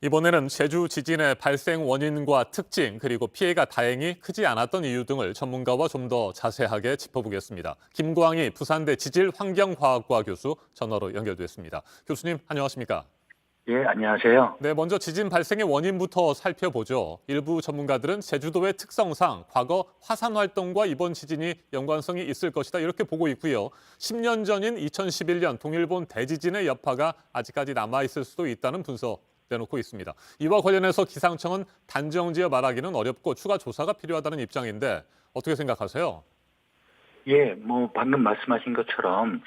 이번에는 제주 지진의 발생 원인과 특징, 그리고 피해가 다행히 크지 않았던 이유 등을 전문가와 좀 더 자세하게 짚어보겠습니다. 김광희 부산대 지질환경과학과 교수 전화로 연결됐습니다. 교수님, 안녕하십니까? 예, 안녕하세요. 네, 먼저 지진 발생의 원인부터 살펴보죠. 일부 전문가들은 제주도의 특성상 과거 화산 활동과 이번 지진이 연관성이 있을 것이다 이렇게 보고 있고요. 10년 전인 2011년 동일본 대지진의 여파가 아직까지 남아있을 수도 있다는 분석 내놓고 있습니다. 이와 관련해서 기상청은 단정지어 말하기는 어렵고 추가 조사가 필요하다는 입장인데 어떻게 생각하세요? 예, 방금 말씀하신 것처럼,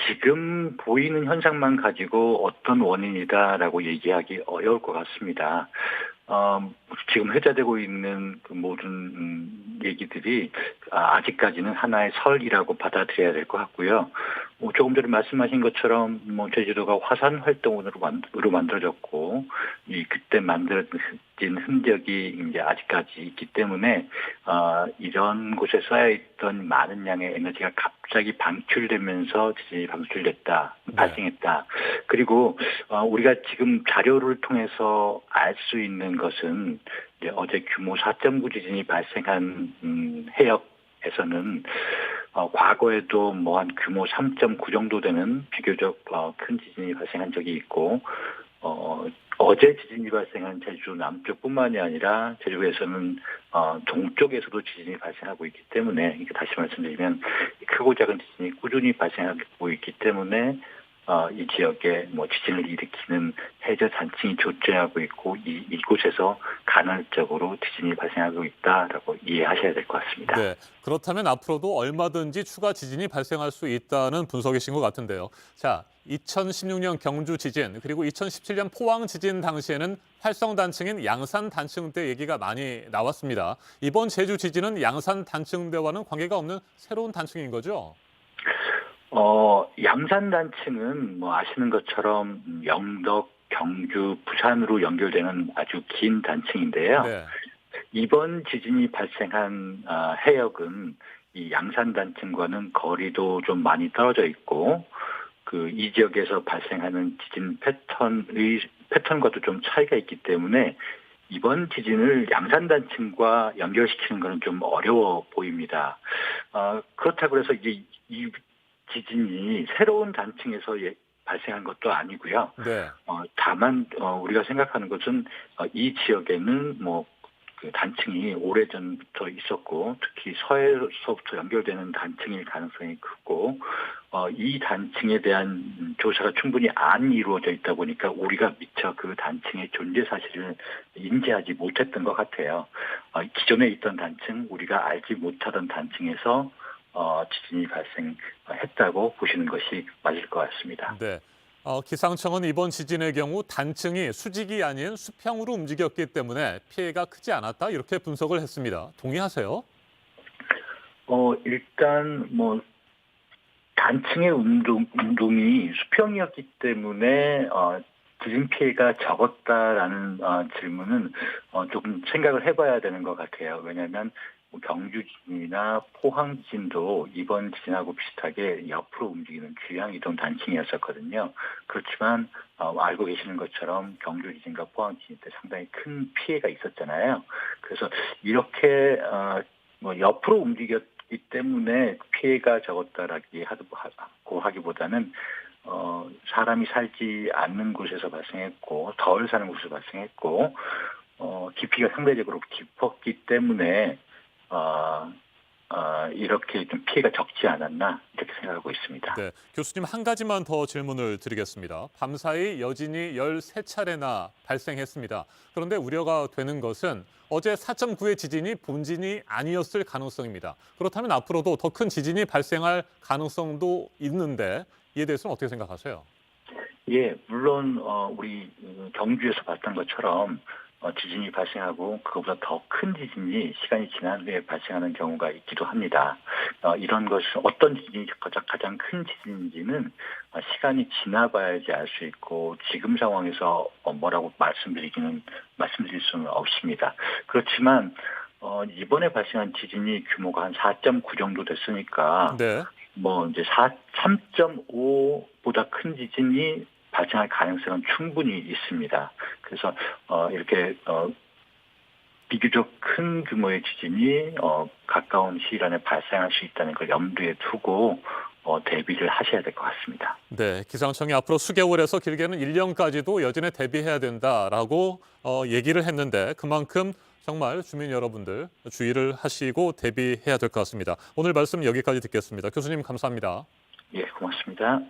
지금 보이는 현상만 가지고 어떤 원인이다라고 얘기하기 어려울 것 같습니다. 지금 회자되고 있는 그 모든 얘기들이 아직까지는 하나의 설이라고 받아들여야 될 것 같고요. 조금 전에 말씀하신 것처럼 제주도가 화산 활동으로 만들어졌고 이 그때 만들어진 흔적이 이제 아직까지 있기 때문에 이런 곳에 쌓여있던 많은 양의 에너지가 갑자기 방출되면서 지진이 네. 발생했다. 그리고 우리가 지금 자료를 통해서 알 수 있는 것은 이제 어제 규모 4.9 지진이 발생한 해역에서는 과거에도 한 규모 3.9 정도 되는 비교적 큰 지진이 발생한 적이 있고 어제 지진이 발생한 제주 남쪽뿐만이 아니라 제주에서는 동쪽에서도 지진이 발생하고 있기 때문에 이게 다시 말씀드리면 크고 작은 지진이 꾸준히 발생하고 있기 때문에 이 지역에 지진을 일으키는 해저 단층이 존재하고 있고 이곳에서 간헐적으로 지진이 발생하고 있다라고 이해하셔야 될 것 같습니다. 네, 그렇다면 앞으로도 얼마든지 추가 지진이 발생할 수 있다는 분석이신 것 같은데요. 자, 2016년 경주 지진 그리고 2017년 포항 지진 당시에는 활성 단층인 양산 단층대 얘기가 많이 나왔습니다. 이번 제주 지진은 양산 단층대와는 관계가 없는 새로운 단층인 거죠? 양산 단층은 아시는 것처럼 영덕, 경주, 부산으로 연결되는 아주 긴 단층인데요. 네. 이번 지진이 발생한 해역은 이 양산 단층과는 거리도 좀 많이 떨어져 있고 이 지역에서 발생하는 지진 패턴과도 좀 차이가 있기 때문에 이번 지진을 양산 단층과 연결시키는 것은 좀 어려워 보입니다. 그렇다고 해서 이제 이 지진이 새로운 단층에서 발생한 것도 아니고요. 네. 다만 우리가 생각하는 것은 이 지역에는 그 단층이 오래전부터 있었고 특히 서해로부터 연결되는 단층일 가능성이 크고 이 단층에 대한 조사가 충분히 안 이루어져 있다 보니까 우리가 미처 그 단층의 존재 사실을 인지하지 못했던 것 같아요. 기존에 있던 단층, 우리가 알지 못하던 단층에서 지진이 발생했다고 보시는 것이 맞을 것 같습니다. 네. 기상청은 이번 지진의 경우 단층이 수직이 아닌 수평으로 움직였기 때문에 피해가 크지 않았다 이렇게 분석을 했습니다. 동의하세요? 일단 단층의 운동이 수평이었기 때문에 지진 피해가 적었다라는 질문은 조금 생각을 해봐야 되는 것 같아요. 왜냐하면 경주 지진이나 포항 지진도 이번 지진하고 비슷하게 옆으로 움직이는 주양 이동 단층이었었거든요. 그렇지만 알고 계시는 것처럼 경주 지진과 포항 지진 때 상당히 큰 피해가 있었잖아요. 그래서 이렇게 옆으로 움직였기 때문에 피해가 적었다라고 하기보다는 사람이 살지 않는 곳에서 발생했고 덜 사는 곳에서 발생했고 깊이가 상대적으로 깊었기 때문에 이렇게 좀 피해가 적지 않았나 이렇게 생각하고 있습니다. 네. 교수님 한 가지만 더 질문을 드리겠습니다. 밤사이 여진이 13차례나 발생했습니다. 그런데 우려가 되는 것은 어제 4.9의 지진이 본진이 아니었을 가능성입니다. 그렇다면 앞으로도 더 큰 지진이 발생할 가능성도 있는데 이에 대해서는 어떻게 생각하세요? 예, 물론 우리 경주에서 봤던 것처럼 지진이 발생하고 그것보다 더 큰 지진이 시간이 지난 후에 발생하는 경우가 있기도 합니다. 이런 것은 어떤 지진이 가장 큰 지진인지는 시간이 지나봐야지 알 수 있고 지금 상황에서 뭐라고 말씀드릴 수는 없습니다. 그렇지만 이번에 발생한 지진이 규모가 한 4.9 정도 됐으니까 네. 이제 3.5보다 큰 지진이 발생할 가능성은 충분히 있습니다. 그래서 이렇게 비교적 큰 규모의 지진이 가까운 시일 안에 발생할 수 있다는 걸 염두에 두고 대비를 하셔야 될 것 같습니다. 네, 기상청이 앞으로 수개월에서 길게는 1년까지도 여진에 대비해야 된다라고 얘기를 했는데 그만큼 정말 주민 여러분들 주의를 하시고 대비해야 될 것 같습니다. 오늘 말씀 여기까지 듣겠습니다. 교수님 감사합니다. 예, 고맙습니다.